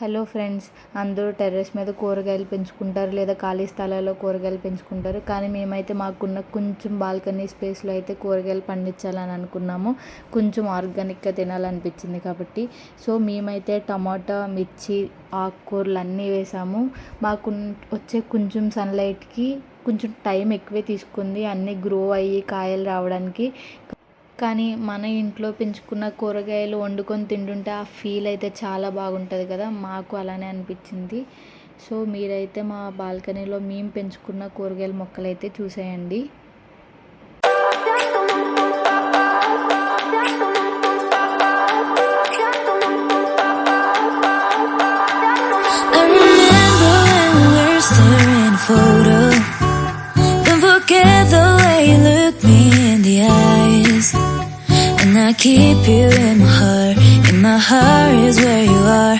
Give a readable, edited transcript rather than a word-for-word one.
Hello friends, అందరూ terrace మీద కూరగాయలు పెంచుకుంటారు లేదా ఖాళీ స్థలాల్లో కూరగాయలు పెంచుకుంటారు. కానీ మేమైతే మాకున్న కొంచెం బాల్కనీ స్పేస్లో అయితే కూరగాయలు పండించాలని అనుకున్నాము. కొంచెం ఆర్గానిక్గా తినాలనిపించింది కాబట్టి. సో మేమైతే టమాటా, మిర్చి, ఆకుకూరలు అన్నీ వేసాము. మాకు వచ్చే కొంచెం సన్లైట్కి కొంచెం టైం ఎక్కువే తీసుకుంది అన్నీ గ్రో అయ్యి కాయలు రావడానికి. కానీ మన ఇంట్లో పెంచుకున్న కూరగాయలు వండుకొని తింటుంటే ఆ ఫీల్ అయితే చాలా బాగుంటుంది కదా, మాకు అలానే అనిపించింది. సో మీరైతే మా బాల్కనీలో మేము పెంచుకున్న కూరగాయల మొక్కలు అయితే చూసేయండి. I keep you in my heart is where you are.